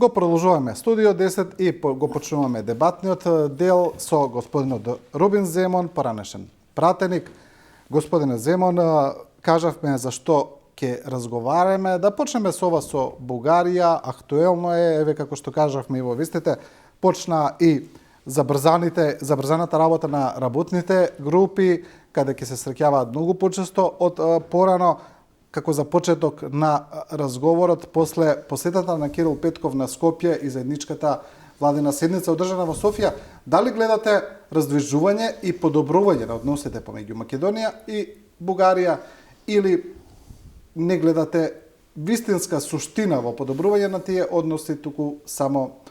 Го продолжуваме Студио 10 и го почнуваме дебатниот дел со господинот Рубин Земон, поранешен пратеник. Господине Земон, кажавме зашто ќе разговараме, да почнеме со ова со Бугарија, актуелно е, еве како што кажавме и во вистите, почна и забрзаната работа на работните групи, каде ќе се среќаваат многу почесто од порано, како за почеток на разговорот после посетата на Кирил Петков на Скопје и заедничката владина седница одржана во Софија. Дали гледате раздвижување и подобрување на односите помеѓу Македонија и Бугарија, или не гледате вистинска суштина во подобрување на тие односи, туку само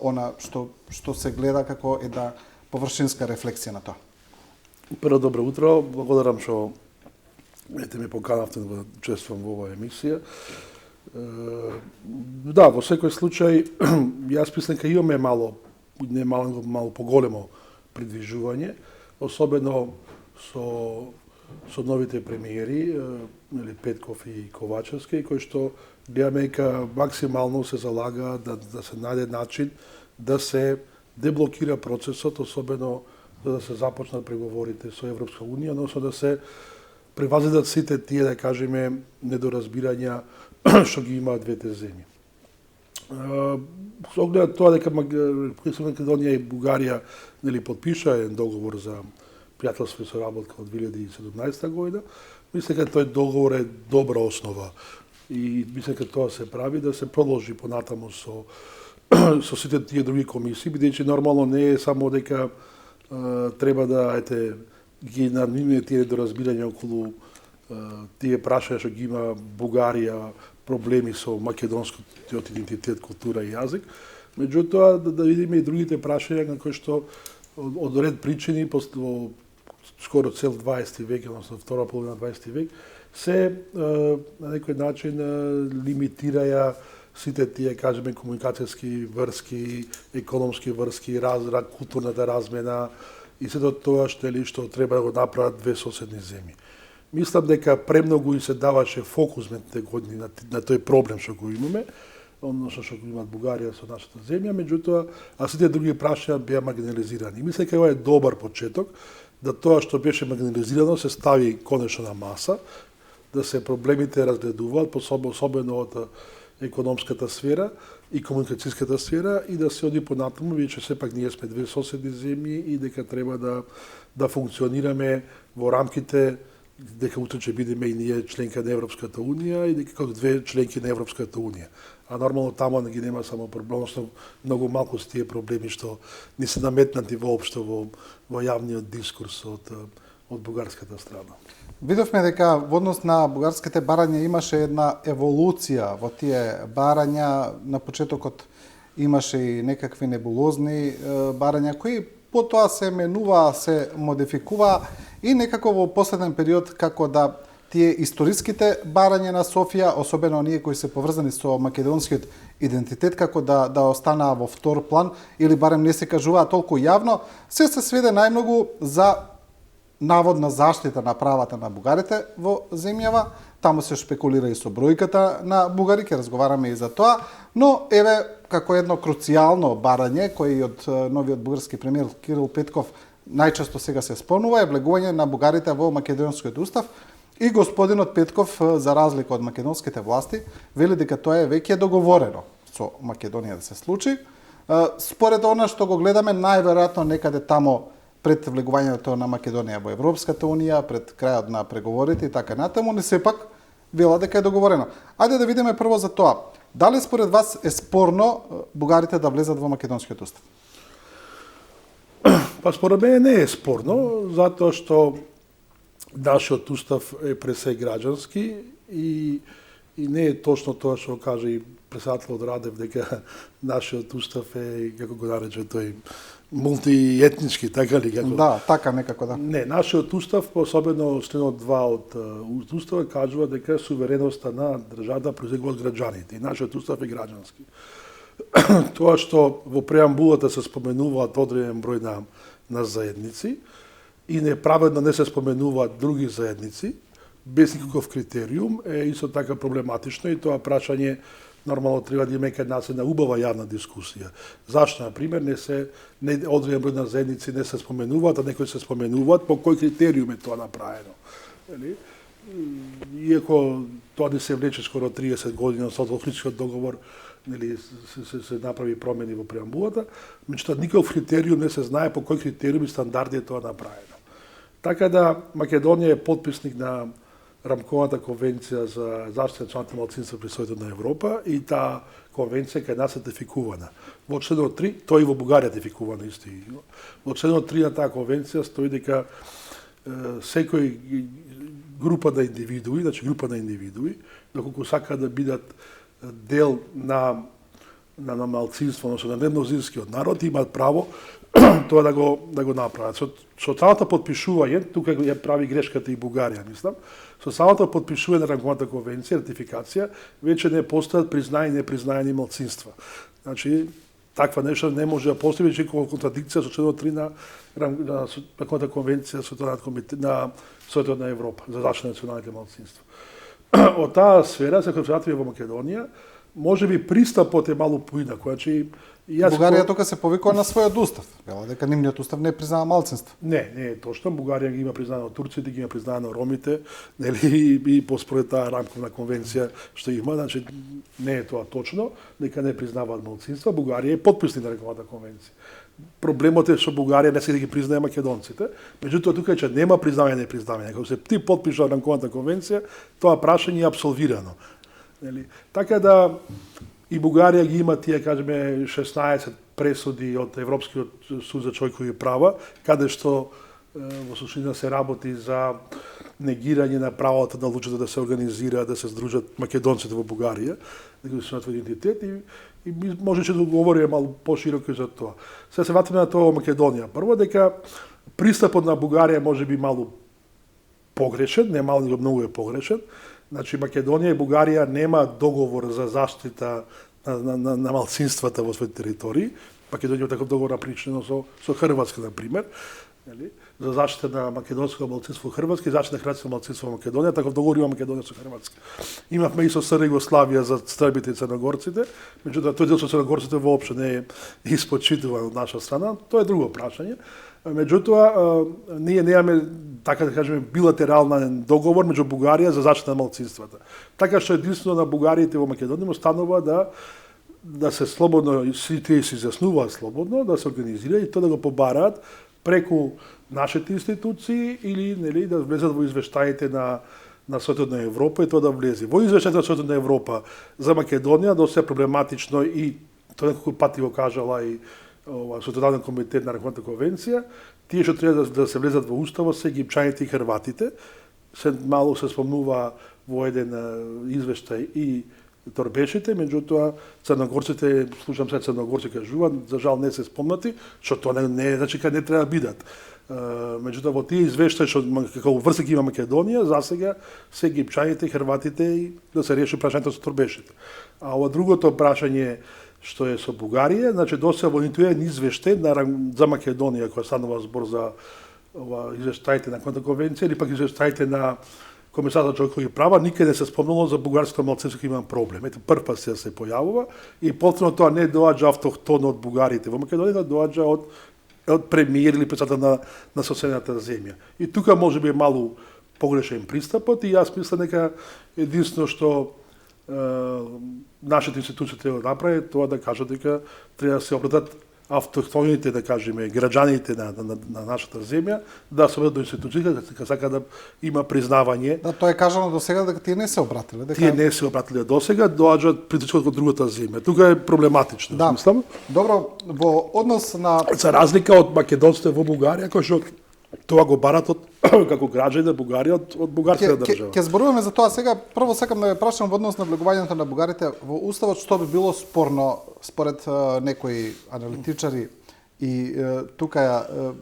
она што се гледа како една површинска рефлексија на тоа? Прво, добро утро. Благодарам што ме поканавте да учествувам во оваа емисија. Да, во секој случај, јас мислам дека имаме малку поголемо придвижување, особено со новите премиери, Петков и Ковачевски, кои што гледаме дека максимално се залага да се најде начин да се деблокира процесот, особено да се започнат преговорите со Европска унија, односно да се превазидат сите тие, да кажеме, недоразбирања што ги имаат двете земји. Со оглед тоа дека Македонија и Бугарија подпиша еден договор за пријателство и соработка од 2017 година, мислам дека тој договор е добра основа и мислам дека тоа се прави да се продолжи понатаму со сите тие други комисии, бидејќи нормално не е само дека треба да ги надмине тие доразбирања околу тие прашања што ги има Бугарија, проблеми со македонскиот идентитет, култура и јазик. Меѓутоа, да видиме и другите прашања на кои што од ред причини во скоро цел 20 век, односно втора половина 20 век, се на некој начин лимитираја сите тие, кажеме, комуникацијски врски, економски врски, културната размена и сето тоа што треба да го направат две соседни земји. Мислам дека премногу и се даваше фокус метните години на тој проблем што го имаме, односно што го имат Бугарија со нашата земја, меѓутоа, а сите други прашања беа маргинализирани. Мислам дека ова е добар почеток, да тоа што беше маргинализирано се стави конечно на маса, да се проблемите разгледуваат, особено од економската сфера и комуникацијската сфера, и да се оди понатаму, бидејќи сепак ние сме две соседни земји и дека треба да функционираме во рамките, дека утре ќе бидеме и ние членка на Европската унија и дека како две членки на Европската унија. А нормално тамо ги нема само проблем, многу малку се тие проблеми што ни се наметнати воопшто во јавниот дискурс од бугарската страна. Видовме дека во однос на бугарските барања имаше една еволуција во тие барања. На почетокот имаше и некакви небулозни барања кои потоа се менува, се модификува и некако во последен период како да тие историските барања на Софија, особено оние кои се поврзани со македонскиот идентитет, како да останаа во втор план или барем не се кажуваа толку јавно, се сведе најмногу за наводна заштита на правата на бугарите во земјава. Таму се шпекулира и со бројката на бугари, ќе разговараме и за тоа, но еве како едно круцијално барање кој од новиот бугарски премиер Кирил Петков најчесто сега се спомнува е влегување на бугарите во македонскиот устав, и господинот Петков, за разлика од македонските власти, вели дека тоа е веќе договорено со Македонија да се случи. Според она што го гледаме, најверојатно некаде тамо пред влегувањето на Македонија во Европската унија, пред крајот на преговорите и така натаму, не сепак вела дека е договорено. Ајде да видиме прво за тоа. Дали според вас е спорно бугарите да влезат во македонскиот устав? Па според мене не е спорно, затоа што нашиот устав е пресе граѓански и не е точно тоа што кажа и председателот Радев дека нашиот устав е, како го нарече тој, мултиетнички, така ли? Да, така некако да. Не, нашиот устав, особено членот 2 од уставот, кажува дека сувереноста на државата произлегува од граѓаните и нашиот устав е граѓански. Тоа што во преамбулата се споменуваат одреден број на заедници и неправедно не се споменуваат други заедници, без никаков критериум, е исто така проблематично и тоа прашање нормално треба да има кај нас една убава јавна дискусија. Зашто, на пример, не одреден број на заедници не се споменуваат, а некои се споменуваат, по кој критериум е тоа направено. Нели? Иако тоа не се влече скоро 30 години со Охридскиот договор, нели се направи промени во преамбулата, меѓутоа никаков критериум не се знае по кој критериум и стандарди е тоа направено. Така да Македонија е потписник на Рамковата конвенција за заштита на националните малцинства при Советот на Европа и таа конвенција кај нас е ратификувана. Во членот 3, тој и во Бугарија ратификувана исто. Во членот 3 на таа конвенција стои дека секој група на индивидуи, доколку сакаат да бидат дел на малцинство, односно на немнозинскиот народ, имаат право тоа да го направат. Со самото потпишување, тука ја прави грешката и Бугарија, мислам, со самото потпишување на Рамковата конвенција, ратификација, веќе не постојат признаени и непризнаени малцинства. Значи, таква нешто не може да постои, веќе контрадикција со членот 3 на Рамковата конвенција на Советот на Европа за заштита на националните малцинства. Од таа сфера, се концентрира во Македонија, може би пристапот е малку поинако. Значи, Бугарија тука се повикува на својот устав, дека нивниот устав не признава малцинство. Не е точно. Бугарија ги има признано турците, ги има признано ромите, нели и поспоред таа рамковна конвенција што има, значи не е тоа точно, дека не признаваат малцинства. Бугарија е потписник на Рамковата конвенција. Проблемот е што Бугарија не се да ги признае македонците, меѓутоа тука е че нема признавање и непризнавање. Кога се ти потпишува Рамковата конвенција, тоа прашање е апсолвирано. Нели? Така да и Бугарија ги има тие, кажеме, 16 пресуди од Европскиот суд за човекови права, каде што во суштина се работи за негирање на правото на луѓето да се организираат, да се здружат македонците во Бугарија, да ги осигурат идентитет и можеше да говориме малку пошироко за тоа. Сега се вратиме на тоа во Македонија. Прво дека пристапот на Бугарија може би малку погрешен, не малку, него многу е погрешен. Значи, Македонија и Бугарија нема договор за заштита на малцинствата во своите територии. Македонија има таков договор напричено со Хрватска, на пример, за заштита на македонско малцинство во Хрватска и заштита на хрватско малцинство во Македонија. Таков договор има Македонија со Хрватска. Имавме и со СР Југославија за србите и црногорците, меѓутоа тој дел со црногорците воопшто не е испочитуван од наша страна. Тоа е друго прашање. Меѓутоа, ние немаме, така да кажеме, билатерален договор меѓу Бугарија за заштита на малцинствата. Така што единствено на бугарите во Македонија останува да се слободно, тие се изјаснуваат слободно, да се организираат и тоа да го побараат преку нашите институции или нели да влезат во извештаите на Советот на Европа и тоа да влезе. Во извештаите на Советот на Европа за Македонија доста проблематично и тоа неколку пати го кажала и Социјален комитет на Рамковата конвенција, тие што треба да се влезат во уставот се египчаните и хрватите. Се мало се спомнува во еден извештај и торбешите, меѓутоа црногорците, слушам се црногорци кажуваат, за жал не се спомнати, што тоа не значи кај не треба да бидат. Меѓутоа во тие извештаи што како врсек има Македонија, засега се египчаните и хрватите и да се реши прашањето со торбешите. А ова другото прашање што е со Бугарија, значи досега во ниту еден извештај за Македонија која станува збор за извештаите на Рамковата конвенција или пак извештаите на Комесарот за човекови права, никаде не се спомнало за бугарското малцинство кој има проблем. Ето прв пат се појавува и потврдно тоа не доаѓа автохтоно од бугарите во Македонија, доаѓа од премиер или председател на соседната земја. И тука може би е малку погрешен пристапот и јас мислам дека единствено што нашите институции треба да направат тоа да кажат дека треба да се обратат автохтоните, да кажеме, граѓаните на нашата земја, да се обратат до институциите, дека сака да има признавање. Да, тоа е кажано до сега дека тие не се обратиле. Тие не се обратиле до сега, доаѓаат притичкот од другата земја. Тука е проблематично, да. мислам. Добро, во однос на за разлика од македонците во Бугарија, кои што тоа го барат од како граѓани на Бугарија од бугарската држава. Ќе зборуваме за тоа сега. Прво сакам да ве прашам во однос на влегувањето на бугарите во уставот, што би било спорно според некои аналитичари и тука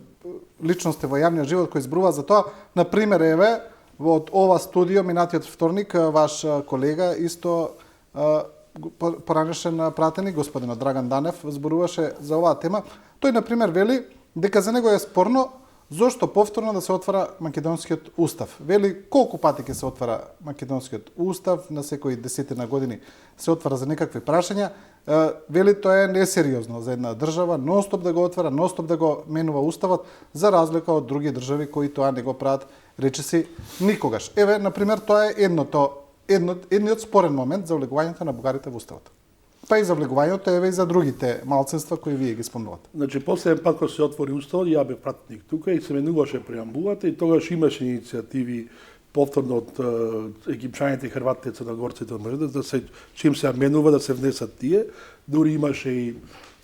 личности во јавниот живот кои зборуваат за тоа. На пример, еве, во ова студио минатиот вторник ваш колега исто поранешен пратеник господинот Драган Данев зборуваше за оваа тема. Тој на пример вели дека за него е спорно Зошто повторно да се отвара македонскиот устав? Вели колку пати ќе се отвара македонскиот устав, на секои десетина години се отвара за некакви прашања. Вели тоа е несериозно за една држава, ностоп да го отвара, ностоп да го менува уставот, за разлика од други држави кои тоа не го прават, речиси, никогаш. Еве, например, тоа е едниот спорен момент за влегувањето на бугарите во уставот. Па и за влегувањето, еве и за другите малцинства кои вие ги спомнувате. Значи, последен пат кога се отвори уставот, ја бев пратник тука и се менуваше преамбулата и тогаш имаше иницијативи повторно од египчаните и хрватите, црногорците, да се чим се менува да се внесат тие, дури имаше и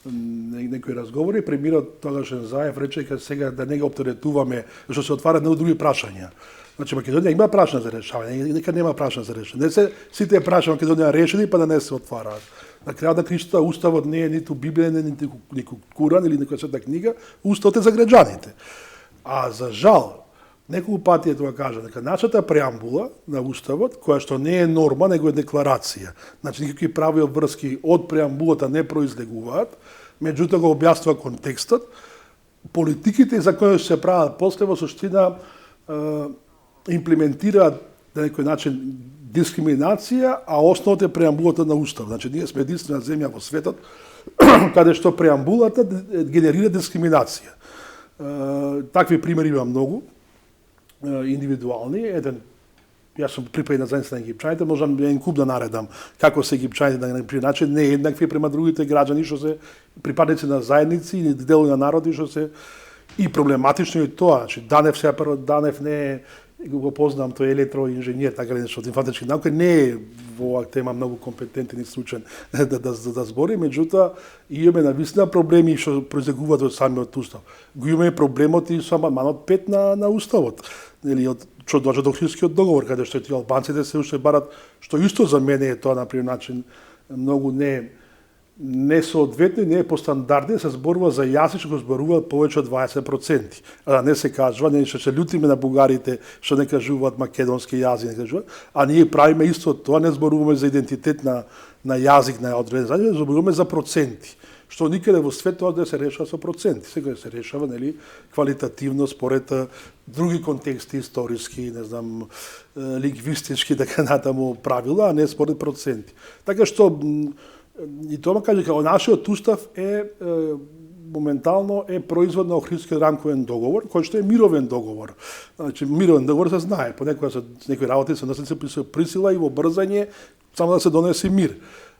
некои разговори, премиерот тогашен Заев рече дека сега да не го оптеретуваме, што се отварат многу други прашања. Значи Македонија има прашања за решавање, нека нема прашања за решавање. Не се сите прашања Македонија решени па да не се отвараат. На крајот на Христа уставот не е ниту Библија, ниту Куран или некоја света книга, уставот е за граѓаните. А за жал, неколку пати е тоа кажа, дека нашата преамбула на уставот, која што не е норма, него е декларација. Значи никакви прави обврски од преамбулата не произлегуваат, меѓутоа го објаснува контекстот, политиките и закони што се прават после во суштина имплементираат на некој начин дискриминација, а основата е преамбулата на устав. Значи ние сме единствена земја во светот каде што преамбулата генерира дискриминација. Такви примери има многу, индивидуални. Јас сум припајен на заедница на египчаните, можам еден куп да наредам како се египчаните на некој начин не еднакви према другите граѓани што се припадници на заедници или делови на народи што се и проблематично и тоа. Значи Данев не е, го познам, тој електроинженер, така или нешто од информатички науки, не е во оваа тема многу компетентен и случен да збори, меѓутоа имаме навистина проблеми што произлегуваат од самиот устав. Го имаме проблемот и со амандманот 5 на уставот, или од што доаѓа до Охридскиот договор, каде што и албанците се уште барат, што исто за мене е тоа на пример начин многу не соодветно и не е по стандарди, се зборува за јазик што го зборуваат повеќе од 20%. А да не се кажува, не што се љутиме на бугарите што не кажуваат македонски јазик, не кажуваат, а ние правиме исто тоа, не зборуваме за идентитет на јазик на одреден заедница, зборуваме за проценти. Што никаде во светот да се решава со проценти, сега се решава нели квалитативно според други контексти историски, не знам, лингвистички така натаму правила, а не според проценти. Така што и тоа каже како нашиот устав е моментално е производ на Охридскиот рамковен договор, кој што е мировен договор. Значи мировен договор се знае, понекогаш се некои работи се носат се присила и во брзање само да се донесе мир.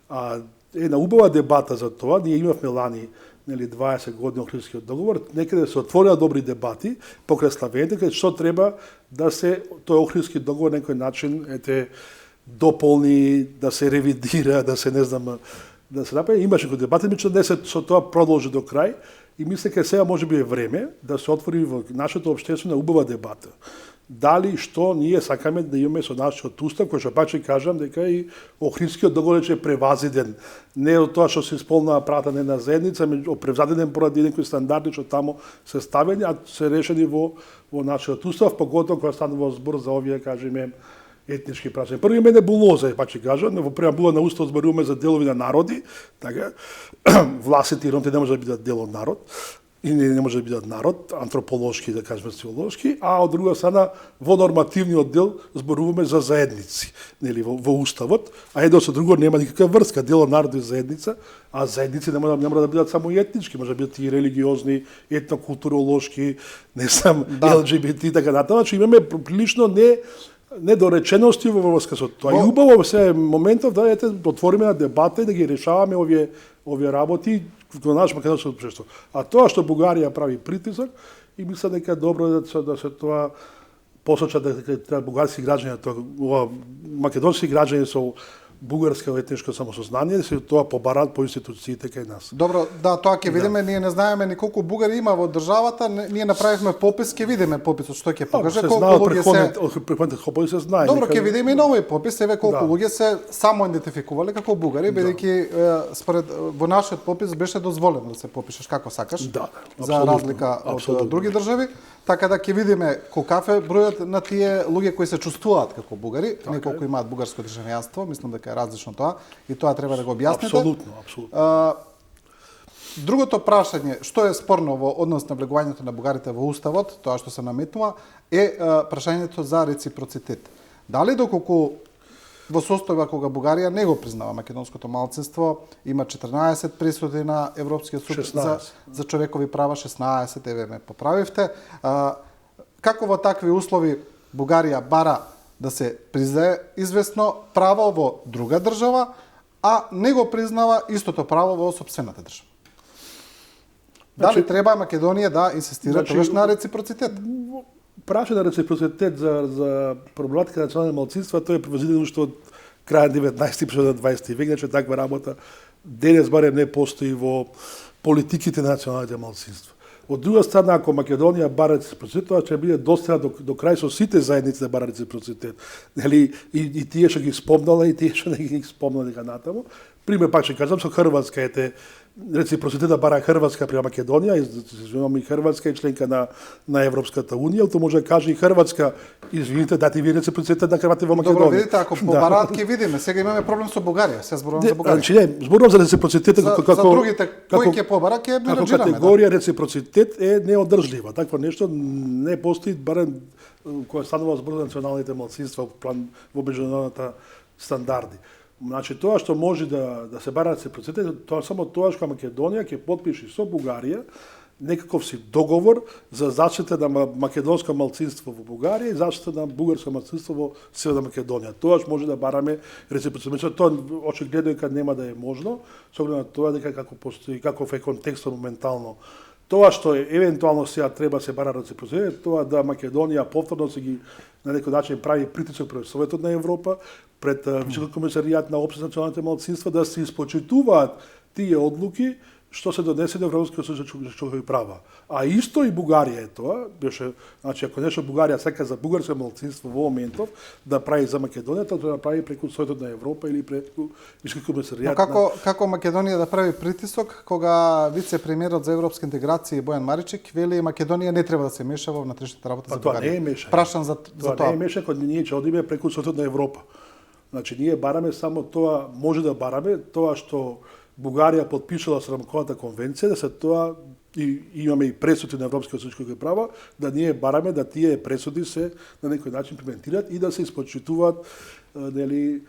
А една убава дебата за тоа, ние имавме лани 20 години Охридскиот договор, некаде се отворија добри дебати покрај славените, каде што треба да се тој Охридски договор на некој начин дополни, да се ревидира, да се не знам, да се направи. Имаше некои дебати, меѓутоа не се со тоа продолжи до крај и мислам дека сега можеби е време да се отвори во нашето општество убава дебата. Дали што ние сакаме да имаме со нашиот устав, кој што пак ќе кажам дека и Охридскиот договор е превазиден. Не од тоа што се исполнува правата на една заедница, меѓу превзаден поради некои стандарди што таму се ставени, а се решени во нашиот устав, поготово кога станува збор за овие, кажеме, етнички прашања. Прво име небулоза, пак ќе кажам, во преамбула на уставот зборуваме за делови на народи, така, власите и ромите не може да бидат дел од народ, и не може да бидат народ, антрополошки, да кажеме, социолошки, а од друга страна во нормативниот дел зборуваме за заедници, нели во уставот, а едно со друго нема никаква врска, дел од народ и заедница, а заедници не мора да бидат само етнички, може да бидат и религиозни, етнокултуролошки, не знам, ЛГБТ, така натаму, значи имаме прилично недоречености во врска со тоа. И убаво се моментов да отвориме на дебата и да ги решаваме овие работи во наш македонско општество. А тоа што Бугарија прави притисок и мислам дека добро е да се тоа посоча дека бугарски граѓани, македонски граѓани со бугарско етничко самосознание, се тоа побараат по институциите кај нас. Добро, да, тоа ќе видиме, ние не знаеме ни колку бугари има во државата, ние направивме попис, ќе видиме пописот што ќе покаже колку луѓе се знае. Добро, ќе видиме и нови попис, еве колку луѓе се само идентификувале како бугари, бидејќи според во нашиот попис беше дозволено да се попишеш како сакаш. За разлика од други држави. Така да ќе видиме колкав е бројот на тие луѓе кои се чувствуваат како бугари, не колку имаат бугарско државјанство, мислам дека е различно тоа и тоа треба да го објасните. Апсолутно. другото прашање, што е спорно во однос на влегувањето на бугарите во уставот, тоа што се наметнува, е прашањето за реципроцитет. Дали доколку во состојба кога Бугарија не го признава македонското малцинство, има 14 присуди на Европскиот суд за човекови права, 16, еве ме поправивте. Како во такви услови Бугарија бара да се признае известно право во друга држава, а не го признава истото право во сопствената држава? Дали треба Македонија да инсистира тогаш на реципроцитет? Прашање на реципроцитет за проблематика на национални малцинства, тоа е превозидено што од крај 19 и на 20 век, значи таква работа денес барем не постои во политиките на националните малцинства. Од друга страна, ако Македонија бара реципроцитет, тоа ќе биде достигнат до крај со сите заедници да бара реципроцитет. Нели и тие што ги спомнале и тие што не ги спомнале дека натаму. Пример пак ќе кажам со Хрватска ете реципроцитета бара Хрватска према Македонија, и Хрватска е членка на Европската унија, тоа може да каже и Хрватска, извините, дати ви реципроцитет на Хрватите во Македонија. Добро, видите, ако побараат ќе видиме. Сега имаме проблем со Бугарија, сега зборувам за Бугарија. Значи не, зборувам за реципроцитет како за другите кои ќе побара ќе менаџираме. Категорија реципроцитет е неодржлива. Такво нешто не постои барем кога станува збор за националните малцинства во меѓународната стандарди. Значи тоа што може да се бара реципроцитет, тоа само тоа што Македонија ќе потпише со Бугарија некаков си договор за заштита на македонско малцинство во Бугарија и заштита на бугарско малцинство во Северна Македонија. Тоа може да бараме реципроцитет. Тоа очигледно дека нема да е можно, со оглед на тоа дека како постои каков е контекстот моментално. Тоа што евентуално сега треба се бара реципроцитет, тоа да Македонија повторно се ги на некој начин прави притисок пред Советот на Европа, пред Високиот комисаријат на општите националните малцинства да се испочитуваат тие одлуки што се донесени во Европскиот суд за човекови права. А исто и Бугарија е тоа, беше, значи ако нешто Бугарија сака за бугарско малцинство во моментов да прави за Македонија, тоа треба да прави преку Советот на Европа или преку Високиот комисаријат. Но како Македонија да прави притисок кога вице-премиерот за европски интеграции Бојан Маричек вели Македонија не треба да се меша во внатрешните работи за Бугарија. Тоа не е мешање. Прашам за тоа. Тоа не е мешање, кога ние ќе одиме преку Советот на Европа. Значи ние бараме само тоа, може да бараме тоа што Бугарија подпишала Рамковата конвенција, да се тоа и имаме и пресуди на Европскиот суд за човекови права, да ние бараме да тие пресуди се на некој начин имплементираат и да се испочитуваат нели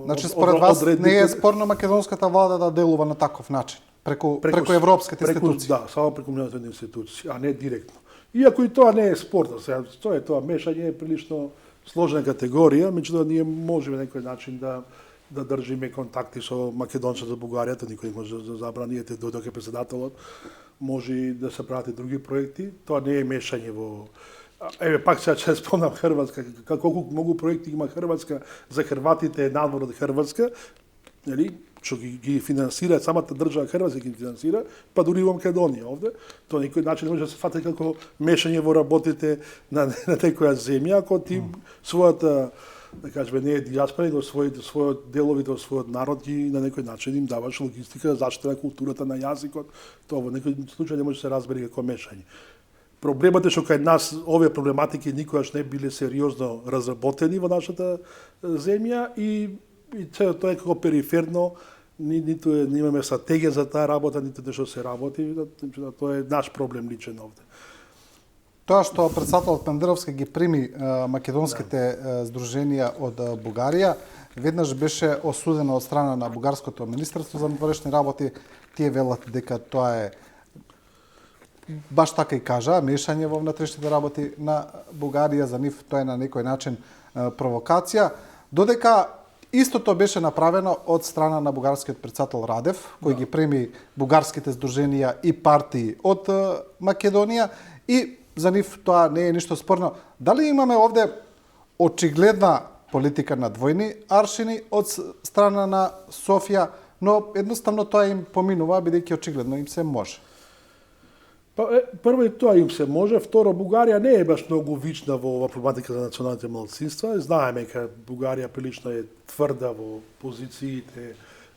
Значи според вас не е спорно македонската влада да делува на таков начин преку европските институции. Да, само преку меѓународните институции, а не директно. Иако и тоа не е спорно, сега тоа мешање е прилично сложна категорија, меѓутоа ние можеме на некој начин да држиме контакти со македонците за Бугарија, никој не може да забрани, ете дојдоа председателот, може да се прават и други проекти, тоа не е мешање во Еве пак сега ќе спомнам Хрватска, колку многу проекти има Хрватска за хрватите надвор од Хрватска, нели, што ги финансира самата држава Хрватска ги финансира, па дури во Македонија овде, тоа никој начин не може да се фати како мешање во работите на некоја земја, ако ти својата да кажеме не е дијаспора, но својот деловите од својот народ ги на некој начин им даваш логистика, заштита на културата, на јазикот, тоа во некој случај не може да се разбере како мешање. Проблемот е што кај нас овие проблематики никогаш не биле сериозно разработени во нашата земја и цело тоа е како периферно, ниту имаме стратегија за таа работа, ниту нешто се работи, тоа е наш проблем личен овде. Тоа што председателот Пендеровски ги прими македонските здруженија од Бугарија, веднаш беше осудено од страна на бугарското министерство за внатрешни работи. Тие велат дека тоа е баш така и кажа, мешање во внатрешните работи на Бугарија, за нив тоа е на некој начин провокација, додека истото беше направено од страна на бугарскиот председател Радев, кој ги преми бугарските здруженија и партии од Македонија и за нив тоа не е ништо спорно. Дали имаме овде очигледна политика на двојни аршини од страна на Софија, но едноставно тоа им поминува, бидејќи очигледно им се може? Прво и тоа им се може, второ Бугарија не е баш многу вична во ова проблематика за националните малцинства. Знаеме дека Бугарија прилично е тврда во позициите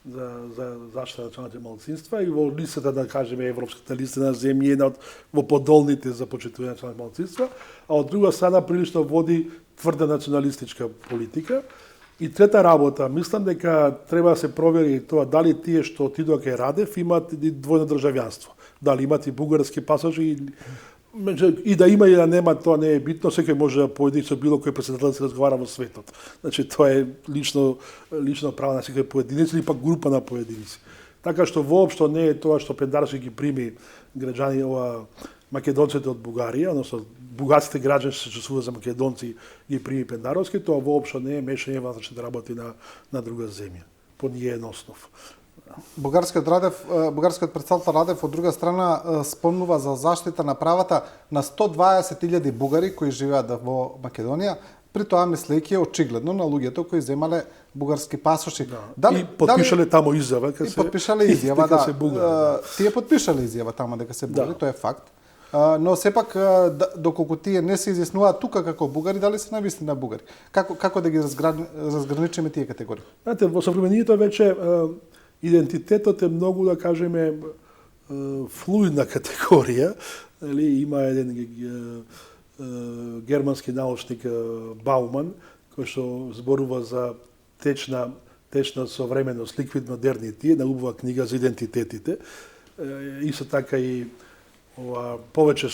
за заштита на националните малцинства и во листата, да кажеме, европската листа на земји една од во подолните за почитување на националните малцинства, а од друга страна прилично води тврда националистичка политика И трета работа, мислам дека треба да се провери тоа дали тие што отидоа кај Радев имаат и двојно државјанство. Дали имаат и бугарски пасажи и да има и да нема, тоа не е битно, секој може да поеди со било кој претседател да се разговара во светот. Значи тоа е лично право на секој поединец или пак група на поединци. Така што воопшто не е тоа што Пендарски ги прими граѓани македонците од Бугарија, односно бугарските граѓани што се чувствуваат за македонци ги прими Пендаровски, тоа воопшто не е мешање во внатрешните работи на друга земја, по нијен основ. Бугарскиот претседател Радев од друга страна спомнува за заштита на правата на 120.000 бугари кои живеат во Македонија, при тоа мислејќи очигледно на луѓето кои земале бугарски пасоши. И подпишале таму изјава дека се бугари. Тие подпишале изјава таму дека се бугари, тоа е факт. Но сепак доколку тие не се изјаснуваат тука како бугари, дали се навистина бугари? Како да ги разграничиме тие категории? Знаете, во современието веќе идентитетот е многу, да кажеме, флуидна категорија. Има еден германски научник Бауман, кој што зборува за течна современост, liquid modernity, наубава книга за идентитетите. Исто така и повеќе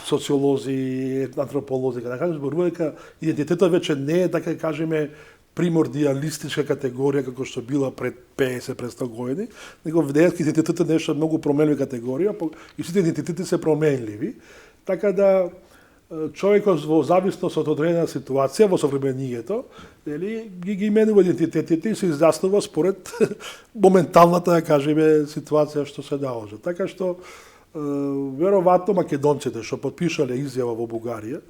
социолози, антрополози, да кажем, зборува дека идентитетот веќе не е, така кажеме, примордиалистичка категорија како што била пред 50, пред 100 години, него денеска идентитетот е нешто многу променлива категорија, и сите идентитети се променливи, така да човекот во зависност од одредена ситуација во современието, ги именува идентитетите и се изјаснува според моменталната, да кажеме, ситуација што се наложи. Така што веројатно македонците што подпишале изјава во Бугарија,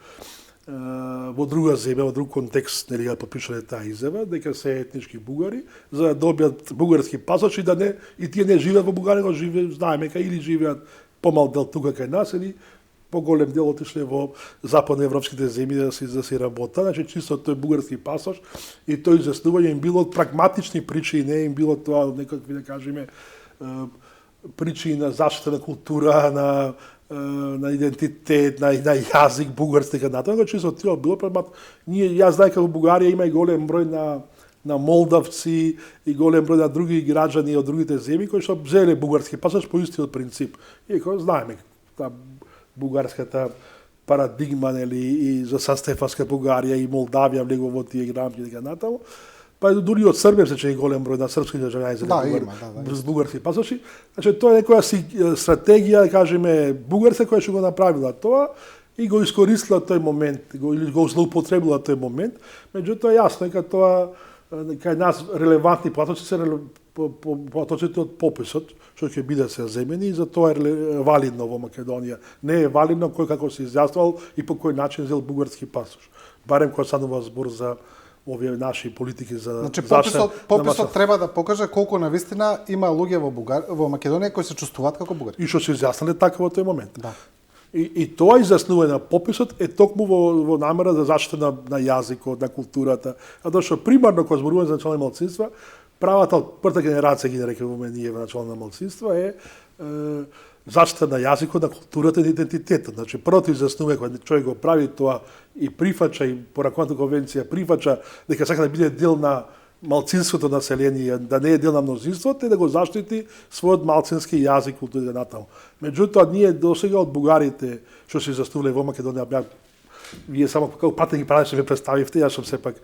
во друга земја, во друг контекст, ја подпишале таа изјава, дека се етнички бугари, за да добијат бугарски пасош и тие не живеат во Бугарија, но знаеме дека или живеат помал дел тука кај нас, или поголем дел отишле во западноевропските земји да си работа, значи чисто тој бугарски пасош и тој изјаснување им било од прагматични причини, не им било тоа некакви, да кажеме, причини на заштита на култура, на идентитет, на јазик бугарски така натаму, чисто тоа било прагматично. Јас знај како Бугарија има и голем број на молдавци и голем број на други граѓани од другите земји кои што взеле бугарски пасош по истиот принцип. Иако знаеме таа бугарската парадигма, и за Сан-Стефанска Бугарија и Молдавија влегува во тие рамки така натаму. Па дури од Србија се чини голем број на српски државјани за бугарски пасоши. Значи тоа е некоја стратегија, да кажеме, бугарска која што го направила тоа и го искористила тој момент, или го злоупотребила тој момент. Меѓутоа јасно е дека тоа кај нас релевантни платоци се платоците од пописот, што ќе бидат се земени и за тоа е валидно во Македонија. Не е валидно кој како се изјаснувал и по кој начин зел бугарски пасош. Барем кога станува збор за овие наши политики за значи пописот треба да покаже колку навистина има луѓе во Македонија кои се чувствуваат како бугари. И што се изјасниле така во тој момент. Да. И тоа изјаснување на пописот е токму во намера за заштита на јазикот, на културата, затоа што примарно кога зборуваме за национални малцинства, правата од првата генерација, ги нарекуваме ние во национални малцинства, е заштита на јазикот, на културата и на идентитетот. Значи, првото изјаснување кога човек го прави тоа и прифаќа, и по Раконската конвенција прифаќа дека сака да биде дел на малцинското население, да не е дел на мнозинството, и да го заштити својот малцински јазик, култура и натаму. Меѓутоа, ние досега од бугарите, што се изјаснувале во Македонија, вие само како патени правиш ме представивте, јас сум сепак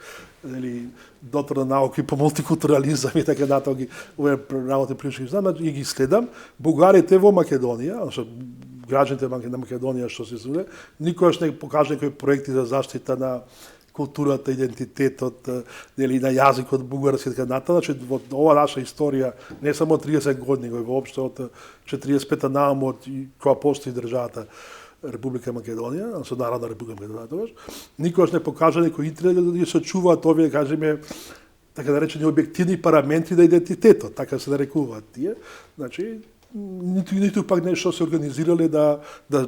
доктор на науки по мултикултурализам и така натаму овие работи прилично знам и ги следам. Бугарите во Македонија, значи граѓаните на Македонија што се зуле, никогаш не покажа некои проекти за заштита на културата, идентитетот, на јазикот бугарски така натаму. Значи во ова наша историја не само 30 години, го воопшто од 45-та нааму од кога постои државата Република Македонија, со Народна Република Македонија тогаш, никогаш не покажа некој интерес да ги сочуваат овие, кажеме, така наречени објективни параметри на идентитетот, така се нарекуваат тие. Значи, ниту пак нешто се организирале да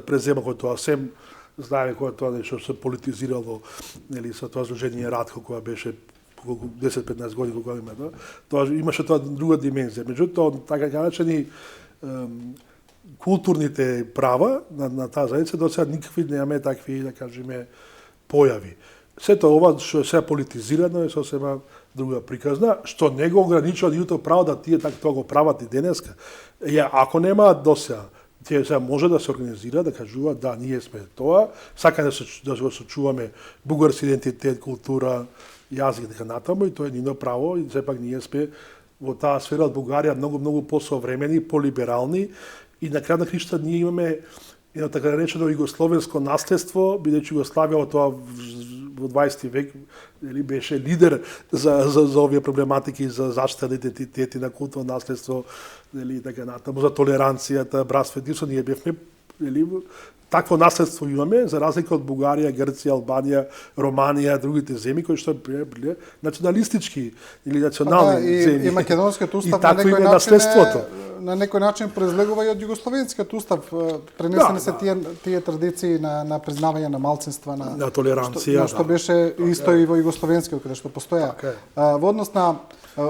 презема кој тоа, сем знаеме кога тоа нешто се политизирало, со тоа Сдружение Радко, кога беше 10-15 години кога има тоа имаше тоа друга димензија. Меѓутоа, така наречени културните права на таа заедница до сега никакви немаме такви, да кажеме, појави. сето ова што е се политизирано е сосема друга приказна, што не го ограничува нивното право да тие така тоа го прават и денеска. Ако немаат досега, тие сега може да се организира, да кажуваат да, ние сме тоа, сакаме да го сочуваме бугарски идентитет, култура, јазик дека натаму и тоа е нивно право и сепак ние сме во таа сфера од Бугарија многу посовремени, полиберални и на крај на кришта ние имаме едно така наречено југословенско наследство, бидејќи Југославија тоа во 20 век беше лидер за овие проблематики за заштита на идентитет и на културно наследство, така натаму за толеранцијата, братство и единство, ние бевме такво наследство имаме, за разлика од Бугарија, Грција, Албанија, Романија, другите земји кои што биле националистички или национални земји. И македонскиот устав на некој начин произлегува и од југословенскиот устав, пренесени се тие традиции на признавање на малцинства, на толеранција, што беше исто и во југословенскиот каде што постоја. Во однос на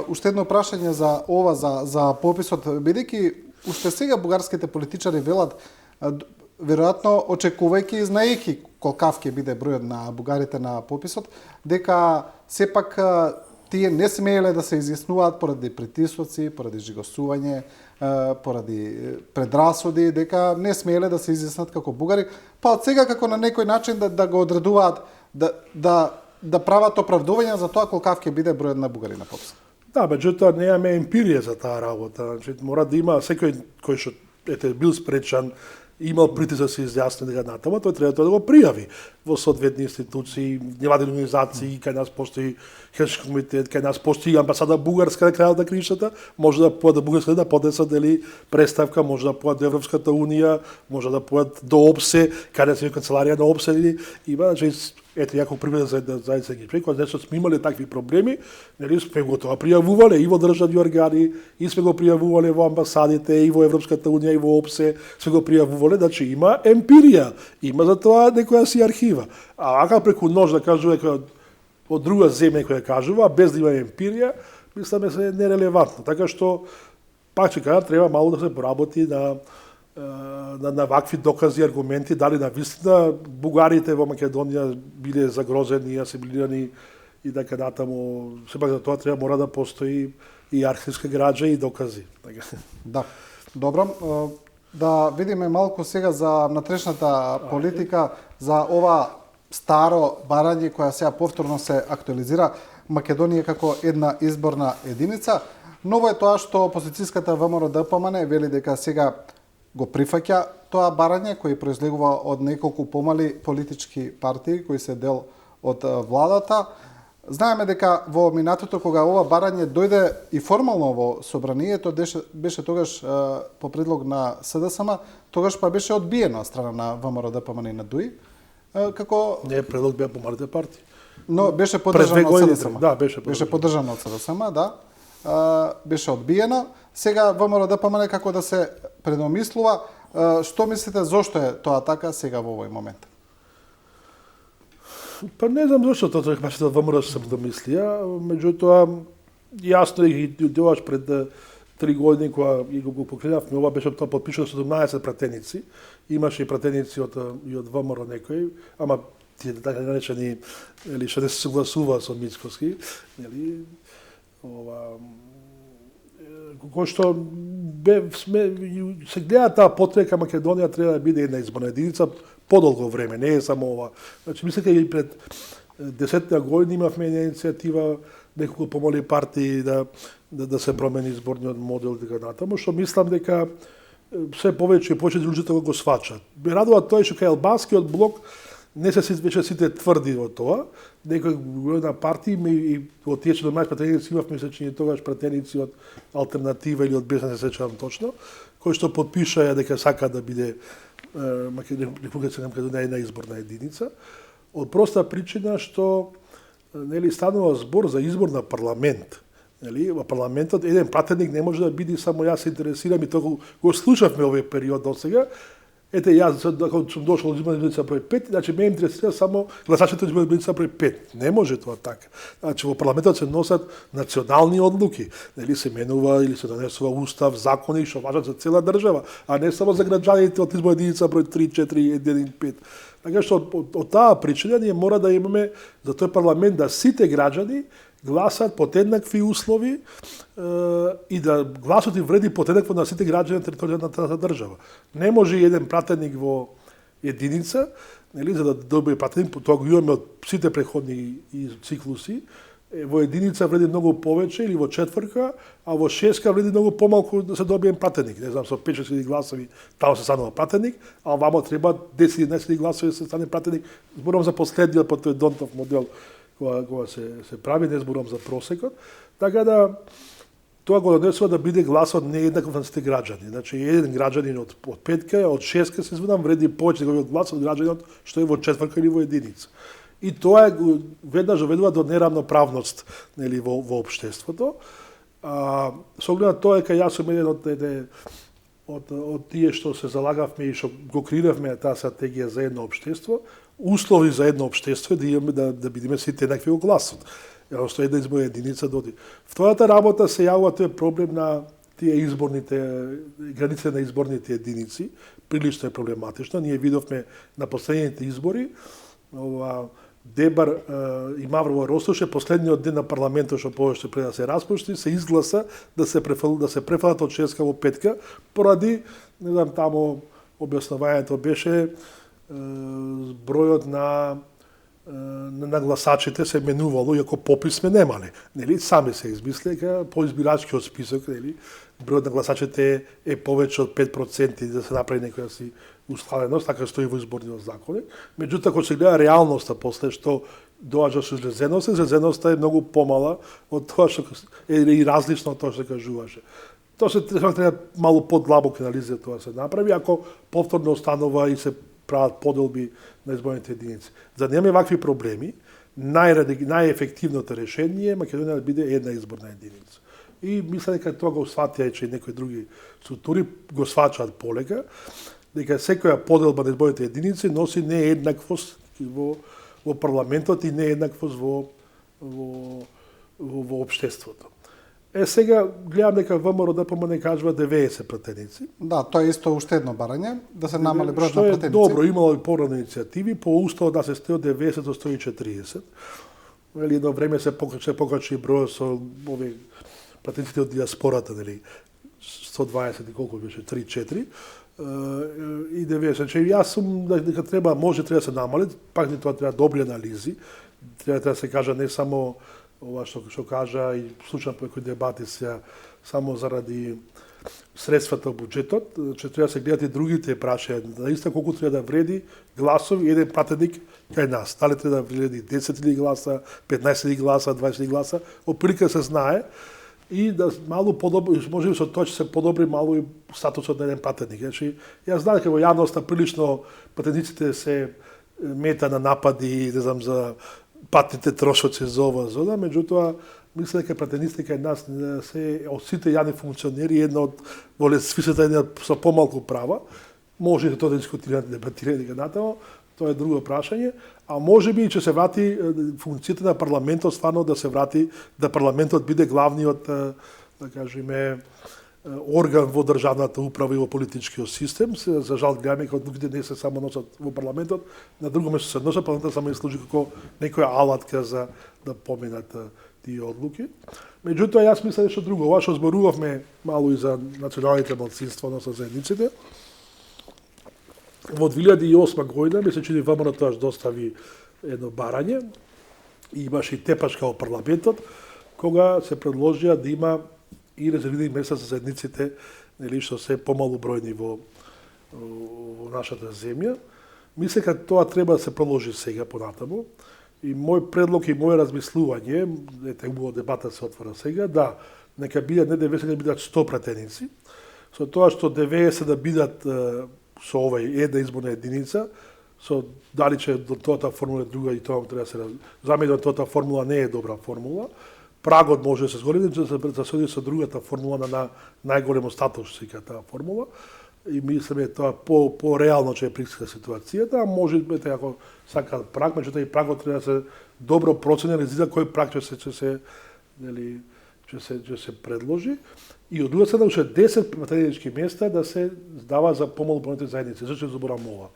уште едно прашање за ова за пописот, бидејќи уште сега бугарските политичари велат, веројатно очекувајќи и знаејќи колкав ќе биде бројот на бугарите на пописот, дека сепак тие не смееле да се изјаснуваат поради притисоци, поради жигосување, поради предрасуди, дека не смееле да се изјаснат како бугари, па од сега како на некој начин да го одредуваат, да прават оправдување за тоа колкав ќе биде бројот на бугари на пописот. Да, меѓутоа немаме емпирија за таа работа. Значи, мора да има секој кој што бил спречан, имал притисок да се изјасни дека натаму, тој треба да го пријави во соодветни институции, невладени организации, кај нас постои Хелсински комитет, кај нас постои амбасада бугарска на крајот на кришата, може да појат бугарска да поднесат дали представка, може да појат до Европската унија, може да појат до ОПСЕ, каде се канцеларија на ОПСЕ или има, значи ето јако пример за заедница ги човек, кога нешто сме имале такви проблеми, нели сме го тоа пријавувале и во државни органи, и сме го пријавувале во амбасадите, и во Европската унија, и во ОПСЕ, сме го пријавувале, значи има емпирија, има за тоа некоја си архива. А ака преку нож да кажува од друга земја која кажува, без да има емпирија, мисламе се нерелевантно. Така што, пак ќе кажам, треба малку да се поработи на вакви докази, аргументи, дали на вистина бугарите во Македонија биле загрозени, асимилирани и така натаму. Сепак за тоа мора да постои и архивска граđа и докази. Да, добро. Да видиме малку сега за внатрешната политика, за ова старо барање која сега повторно се актуализира Македонија како една изборна единица. Ново е тоа што опозицијската ВМРО ДПМН вели дека сега го прифаќа тоа барање кој произлегува од неколку помали политички партии кои се дел од владата. Знаеме дека во минатото кога ова барање дојде и формално во собранието, беше тогаш по предлог на СДСМ, тогаш па беше одбиено од страна на ВМРО ДПМН и на ДУИ. Како не предлог беа помалите партии. Но беше поддржано од СДСМ. Да, беше поддржано од СДСМ, да. Беше одбиено. Сега ВМРО ДПМН како да се предомислува, што мислите зошто е тоа така сега во овој момент? Па не знам зашто тоа треба да ВМРО се предомислија, меѓутоа јасно и доаш пред 3 години кога го покренавме, ова беше тоа подпишано 17 пратеници. Имаше и пратеници од ВМРО некои, ама тие така наречени или што не се согласува со Мицкоски, нели кој што се гледа таа потреба Македонија треба да биде една изборна единица подолго време, не е само ова. Значи мислам дека и пред 10 години имавме една иницијатива неколку помали партии да се промени изборниот модел дека натаму, што мислам дека се повеќе и повеќе луѓето го сваќаат. Ме радува тоа што кај албанскиот блок не се веќе сите тврди во тоа, некои на партии и од тие 17 пратеници имавме се чини тогаш пратеници од Алтернатива или од Безна, не се сеќавам точно, кои што потпишаа дека сака да биде Република Македонија една изборна единица, од проста причина што нели станува збор за избор на парламент. Нели, во парламентот еден пратеник не може да биде само јас се интересирам и тоа го слушавме овој период до сега. ете јас кога сум дошол од изборна единица број 5, значи ме интересира само гласачите од изборна единица број 5. Не може тоа така. Значи во парламентот се носат национални одлуки, нели се менува или се донесува устав, закони што важат за цела држава, а не само за граѓаните од изборна единица број 3, 4, 1, 5. Така што од таа причина ние мора да имаме за тој парламент да сите граѓани гласат под еднакви услови и да гласот им вреди под еднакво на сите граѓани на територијата на таа држава. Не може еден пратеник во единица, нели, за да добие пратеник, тоа го имаме од сите претходни циклуси, во единица вреди многу повеќе или во четврка, а во шеска вреди многу помалку да се добие пратеник. Не знам, со 5-6 гласови таму се станува пратеник, а вамо треба 10-11 гласови да се стане пратеник. Зборувам за последниот по тој Донтов модел кога се прави, не зборувам за просекот. Така да тоа го донесува да биде гласот нееднаков на сите граѓани. Значи еден граѓанин од петка, од шеска се изведам вреди повеќе од глас од граѓанинот што е во четврка или во единица. И тоа веднаш доведува до неравноправност, нели, во општеството. Со оглед на тоа дека јас сум еден од тие што се залагавме и што го креиравме таа стратегија за едно општество, услови за едно општество е да имаме да бидеме сите еднакви во гласот. Што една изборна единица доди. Втората работа се јавува тој проблем на тие изборните границите на изборните единици, прилично е проблематично. Ние видовме на последните избори Дебар и Маврова Ростуше последниот ден на парламентот што повеќе пред да се распушти се изгласа да се префалат од шеска во петка поради, не знам, таму објаснувањето беше бројот на гласачите се менувало, иако попис сме немале. Нели, сами се измисли дека по избирачкиот список, нели, бројот на гласачите е повеќе од 5% да се направи некоја си ускладеност, така стои во изборниот законник. Меѓутоа, кога се гледа реалноста после што доаѓа со излезеноста е многу помала од тоа што е и различно од тоа што се кажуваше. Тоа се треба малку подлабока анализа тоа се направи, ако повторно останува и се прават поделби на изборните единици. За да немаме вакви проблеми, најефективното решение е Македонија да биде една изборна единица. И мисля дека тоа го сватија и некои други структури го сваќаат полека, дека секоја поделба на изборните единици носи нееднаквост во парламентот и нееднаквост во општеството. Сега гледам дека ВМРО ДПМН не кажува 90 пратеници. Да, тоа е исто уште едно барање, да се намали бројот на пратеници. Што е добро, имало и порано иницијативи, по уставот да се стои од 90 до 140. Едно време се покачи бројот со овие пратениците од диаспората, нели, 120 и колку беше, 3-4. И 90. Че јас сум дека треба да се намали, пак ни тоа треба добри анализи, треба да се кажа не само ова што кажа и слушам по некои дебати сега само заради средствата во буџетот, че треба да се гледат и другите прашања, наистина колку треба да вреди гласови еден пратеник кај нас. Дали треба да вреди 10.000 гласа, 15.000 гласа, 20.000 гласа, оприлика се знае и да малку подобри, можеби со тоа ќе се подобри малку и статусот на еден пратеник. Значи, јас знам дека во јавноста прилично пратениците се мета на напади, не знам, за патните трошоци за ова зона, меѓутоа мисля дека пратениците кај нас се од сите јавни функционери една од во лесвисата една со помалку права. Може тоа да дискутираме, дебатираме дека натаму, тоа е друго прашање, а можеби и че се врати функцијата на парламентот стварно да се врати, да парламентот биде главниот, да кажеме, орган во државната управа и во политичкиот систем. За жал гледаме дека одлуките не се само носат во парламентот, на друго место се носат, парламентот само служи како некоја алатка за да поминат тие одлуки. Меѓутоа, јас мислам нешто друго. Ова што зборувавме малку и за националните малцинства, односно заедниците. Во 2008 година ми се чини ВМРО тоаш достави едно барање и имаше и тепачка во парламентот, кога се предложија да има и резервирани места за заедниците, нели, што се помалу бројни во нашата земја. Мислам дека тоа треба да се продолжи сега понатаму. И мој предлог и моје размислување, ете убава дебата се отвора сега, да, нека бидат не 90, нека бидат 100 пратеници, со тоа што 90 да бидат со овај една изборна единица, со дали че до тоата формула е друга и тоа треба да се замени, тоата формула не е добра формула. Прагот може да се зголеми, да се соди со другата формула на најголемо статус, сека таа формула. и мислиме тоа по-реално ќе приска ситуацијата, а може би ако сака праг, меѓутоа и прагот треба да се добро процени за кој праг ќе се предложи. И од друга страна уште 10 пратенички места да се дава за помалобројните заедници. Зашто зборам ова?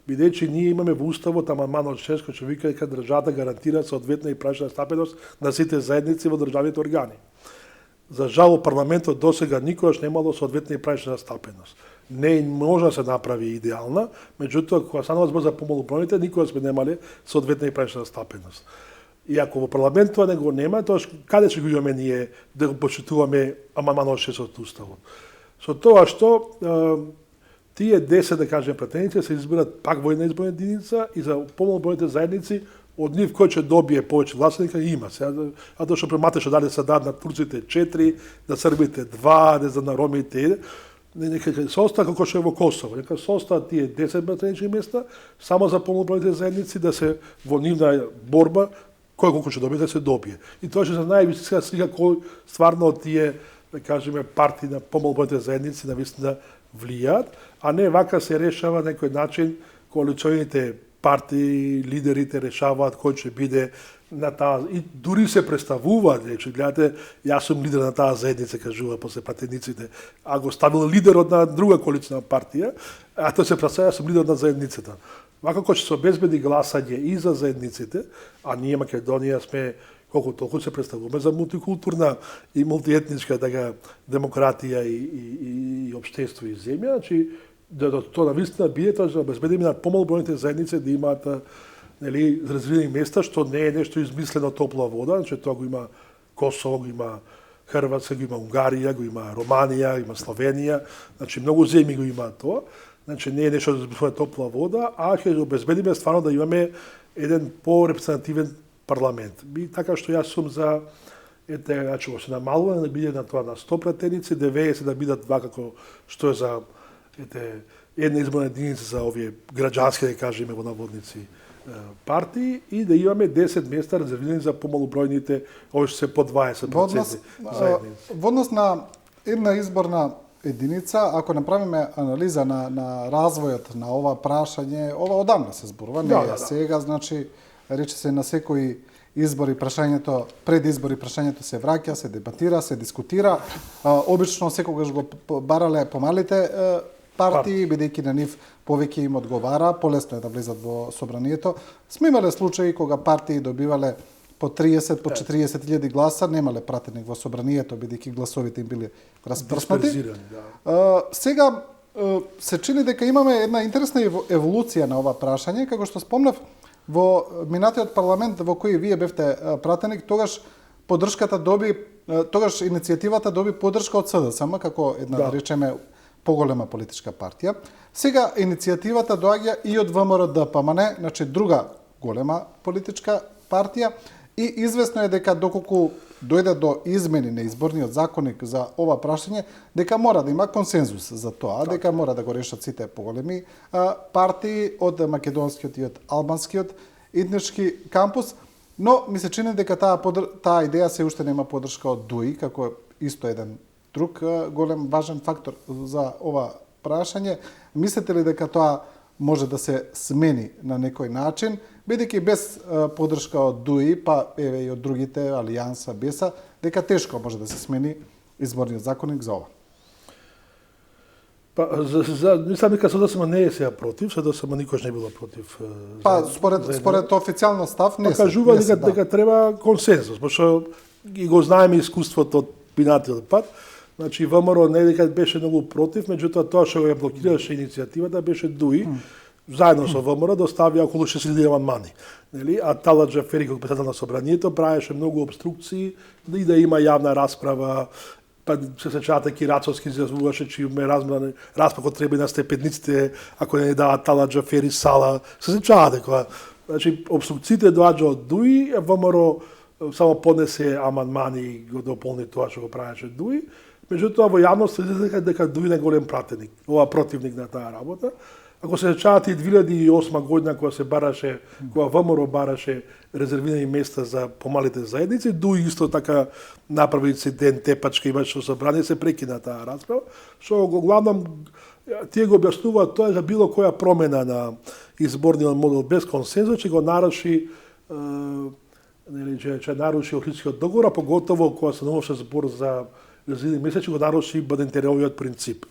Бидејќи ние имаме во уставот амандман од 6 кој ќе вика дека државата гарантира соодветна и прашна стапеност на сите заедници во државните органи. За жал, парламентот досега никогаш немало соодветна и прашна стапеност. Не може да се направи идеална, меѓутоа кога станува збор за помалобројните, никогаш сме немале соодветна и прашна стапеност. И ако во парламент тоа не го нема, тоа каде ќе го имаме ние да го почитуваме амандманот 6 од уставот? Со тоа што тие 10, да кажем, пратеници се избират пак во една изборна единица и за помалобројните заедници од нив кој ќе добие повеќе гласаника има. А тоа што прематеше дали се дадат на турците 4, на србите 2, на ромите 1, нека се остава како што е во Косово, нека се остават тие 10 пратенички места само за помалобројните заедници да се во нивна борба кој колку ќе добие да се добие. И тоа ќе се највисока слика кој стварно од тие, да кажеме, партии на помалобројните заедници навистина влијаат, а не вака се решава на некој начин коалиционите партии, лидерите решаваат кој ќе биде на таа и дури се представуваат, че гледате, јас сум лидер на таа заедница, кажува после пратениците, а го ставил лидерот на друга коалициона партија, а тој се представува, јас сум лидер на заедницата. Вака кој ќе се обезбеди гласање и за заедниците, а ние Македонија сме колку толку се представуваме за мултикултурна и мултиетничка демократија и општество и земја, значи да тоа навистина биде тоа да обезбедиме на помалобројните заедници да имаат развиени места, што не е нешто измислено топла вода, значи тоа го има Косово, го има Хрватска, го има Унгарија, го има Романија, го има Словенија, значи многу земји го има тоа. Значи не е нешто да измислено топла вода, а ќе обезбедиме стварно да имаме еден порепрезентативен парламент. И така што јас сум за значи се намалува да биде на тоа на 100 пратеници, 90 да бидат вакако што е за една изборна единица за овие граѓански, да кажеме во наводници, партии и да имаме 10 места резервирани за помалобројните, овие што се по 20% заедници. Во однос на една изборна единица, ако направиме анализа на развојот на ова прашање, ова одамна се зборува, не е сега, значи рече се на секои избори прашањето, пред избори прашањето се враќа, се дебатира, се дискутира. Обично секогаш го барале помалите партии, бидејќи на нив повеќе им одговара, полесно е да влезат во собранието. Сме имале случаи кога партии добивале по 30, по 40.000 гласа, немале пратеник во собранието, бидејќи гласовите им били распрснати. Сега се чини дека имаме една интересна еволуција на ова прашање, како што спомнав, во минатиот парламент во кој вие бевте пратеник, тогаш поддршката доби, тогаш иницијативата доби поддршка од СДСМ како една да речеме поголема политичка партија. Сега иницијативата доаѓа и од ВМРО-ДПМН, значи друга голема политичка партија, и известно е дека доколку дојде до измени на изборниот законник за ова прашање, дека мора да има консензус за тоа, дека мора да го решат сите поголеми партии од македонскиот и од албанскиот етнички кампус, но ми се чини дека таа идеја се уште нема поддршка од ДУИ, како исто еден друг голем важен фактор за ова прашање. Мислите ли дека тоа може да се смени на некој начин, бидејќи без поддршка од ДУИ, па еве и од другите, Алијанса, БЕСА, дека тешко може да се смени изборниот законник за ова? Па, мислам дека СДСМ не е сега против, СДСМ никош не било против. Па, според официјален став не се. Кажува дека треба консензус, пошто ги го знаеме искуството од минатиот пат. Значи ВМРО не дека беше многу против, меѓутоа тоа што ја блокираше иницијативата беше ДУИ, заедно со ВМРО доставија околу 6000 амандмани. Нели? А Талат Џафери како председател на собранието правеше многу обструкции и да има јавна расправа, па се сеќавате Кирацовски изјавуваше че има расправа треба на степениците ако не даваат Талат Џафери сала. Се сеќавате кога значи обструкциите доаѓа од ДУИ, ВМРО само поднесе амандмани и го дополни тоа што го правеше ДУИ. Меѓутоа во јавност се излезе дека ДУИ не голем пратеник, ова противник на таа работа. Ако се сеќавате и 2008 година кога се бараше, кога ВМРО бараше резервирани места за помалите заедници, ДУИ исто така направи инцидент, тепачка имаше собрание, се прекина таа расправа, што го главном Тие го објаснуваат тоа за било која промена на изборниот модел без консензус ќе го наруши ќе наруши Охридскиот договор, а поготово кога се научи збор за разини месеци го наруши Бадентеровиот принцип.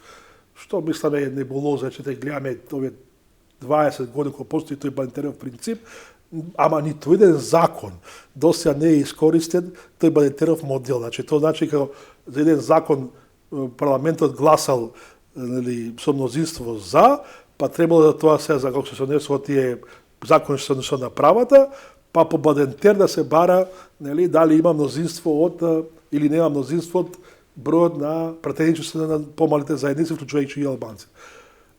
Што мисламе е небулоза, че те гледаме овие 20 години кога постои тој Бадентеров принцип, ама ниту еден закон досега не е искористен тој Бадентеров модел. Значи тоа значи како за еден закон парламентот гласал со мнозинство за, па требало да тоа се за како се сонесува тие закони што се однесува на правата, па по Бадентер да се бара дали има мнозинство од или нема мнозинство од бројот на пратеници на помалите заедници, вклучувајќи и албанци.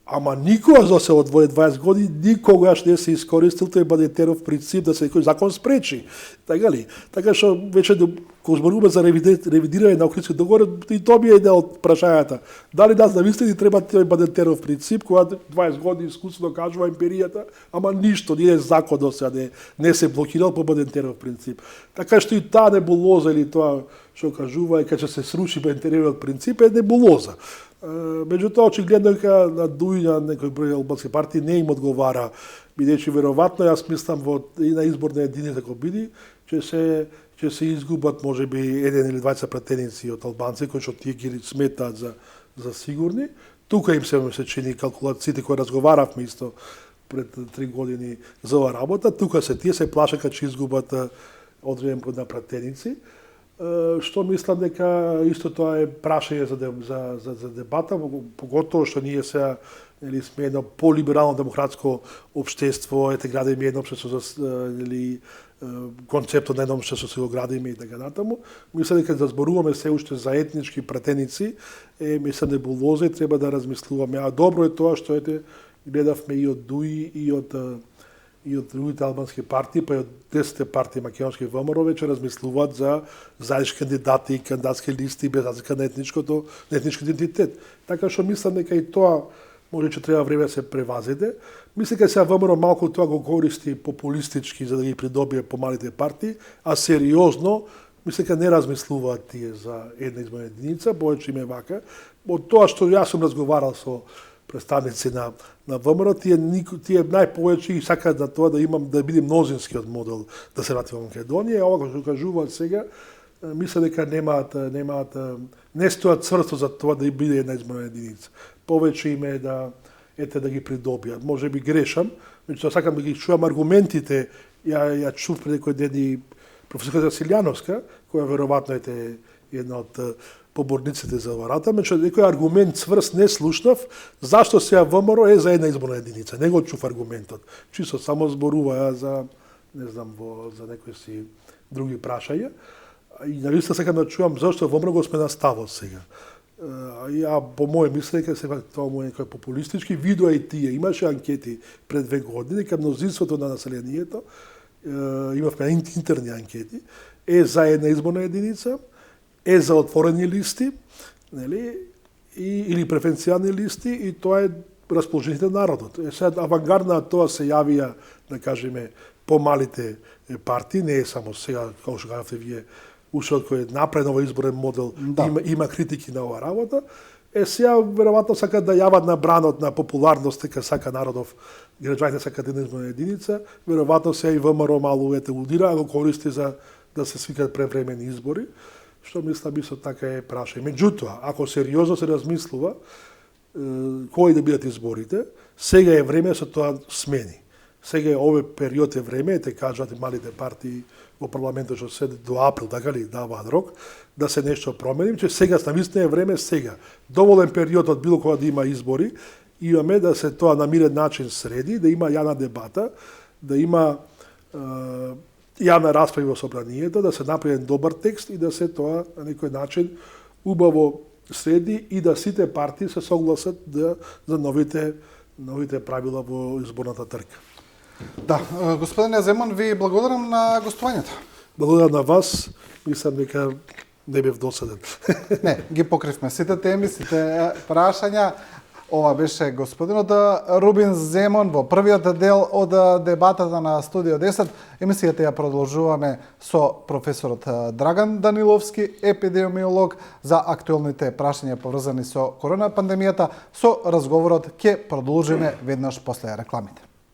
Ама никогаш за се од 20 години никогаш не се искористил тој Бадентеров принцип да се некој закон спречи. Така ли? Така што веќе кога зборуваме за ревидирање на Охридскиот договор, и тоа би е една од прашањата. Дали нас на вистина треба тој Бадентеров принцип, кога 20 години искуствено кажува империјата, ама ништо, ни еден закон досега не се блокирал по Бадентеров принцип. Така што и таа небулоза или тоа што кажува кога ќе се сруши Бадентеровиот принцип е небулоза. Меѓутоа, очигледно дека на дујна некој број албански партии не им одговара, бидејќи веројатно јас мислам и на изборна единица како биде, ќе се изгубат можеби еден или двајца пратеници од албанци кои што тие ги сметаат за сигурни. Тука им се чини калкулациите кои разговаравме исто пред 3 години за оваа работа, тука тие се плашаат дека ќе изгубат одреден број на пратеници. Што мислам дека исто тоа е прашање за дебата, поготово што ние сега сме едно полиберално демократско општество, градиме едно општество концептот на едно општество се го градиме и така натаму. Мислам дека да зборуваме се уште за етнички пратеници, мислам небулоза и треба да размислуваме. А добро е тоа што гледавме и од ДУИ и од другите албански партии, па и од 10 партии македонски ВМРО веќе размислуваат за заеднички кандидати и кандидатски листи без разлика на етнички идентитет. Така што мислам дека и тоа може че треба време да се превазиде. Мислам дека сега ВМРО малку тоа го користи популистички за да ги придобие помалите партии, а сериозно мислам дека не размислуваат тие за една изборна единица, повеќе им е вака. Од тоа што јас сум разговарал со представници на ВМРО, тие најповеќе и сакаат на тоа да биде мнозинскиот модел да се врати во Македонија. Ова што кажуваат сега, мислам дека не стојат цврсто за тоа да биде една изборна единица. Повеќе им е да ги придобијат. Може би грешам, меѓутоа сакам да ги чувам аргументите. Ја чув пред некој ден и професорка Силјановска, која веројатно е една од поборниците за варата, меѓутоа некој аргумент цврст не слушнав, зашто сега ВМРО е за една изборна единица. Не го чув аргументот. Чисто само зборува за за некои си други прашања. И навистина сакам да чувам зашто ВМРО го смена ставот сега. Ја по моје мислење дека сепак тоа му е некој популистички, видоа и тие. Имаше анкети пред 2 години дека мнозинството на населението, имавме интерни анкети, е за една изборна единица, е за отворени листи, или преференцијални листи, и тоа е расположените народот. Сега авангардна тоа се јавија, да кажеме, помалите партии, не е само сега, како што кажавте вие, уште кој е направен овој изборен модел, има критики на оваа работа. Сега веројатно сакаат да јават на бранот на популарност, дека сака народов, граѓаните сакаат една изборна единица, веројатно сега и ВМРО малку удира, а го користи за да се свикат превремени избори, што мислам исто така е прашање. Меѓутоа, ако сериозно се размислува кои да бидат изборите, сега е време со тоа смени. Сега е овој период е време, те кажат малите партии во парламентот што седи до април, така ли даваат рок, да се нешто промени, че сега навистина е време сега. Доволен период од било кога да има избори, имаме да се тоа на мирен начин среди, да има јавна дебата, да има јавна расправа во собранието, да се направи добар текст и да се тоа на некој начин убаво среди и да сите партии се согласат за новите правила во изборната трка. Да, господине Земун, ви благодарам на гостувањето. Благодарам на вас, мислам дека не бев досаден. Не, ги покривме сите теми, сите прашања. Ова беше господинот Рубин Земон во првиот дел од дебатата на Студио 10. Емисијата ја продолжуваме со професорот Драган Даниловски, епидемиолог, за актуелните прашања поврзани со корона пандемијата. Со разговорот ќе продолжиме веднаш после рекламите.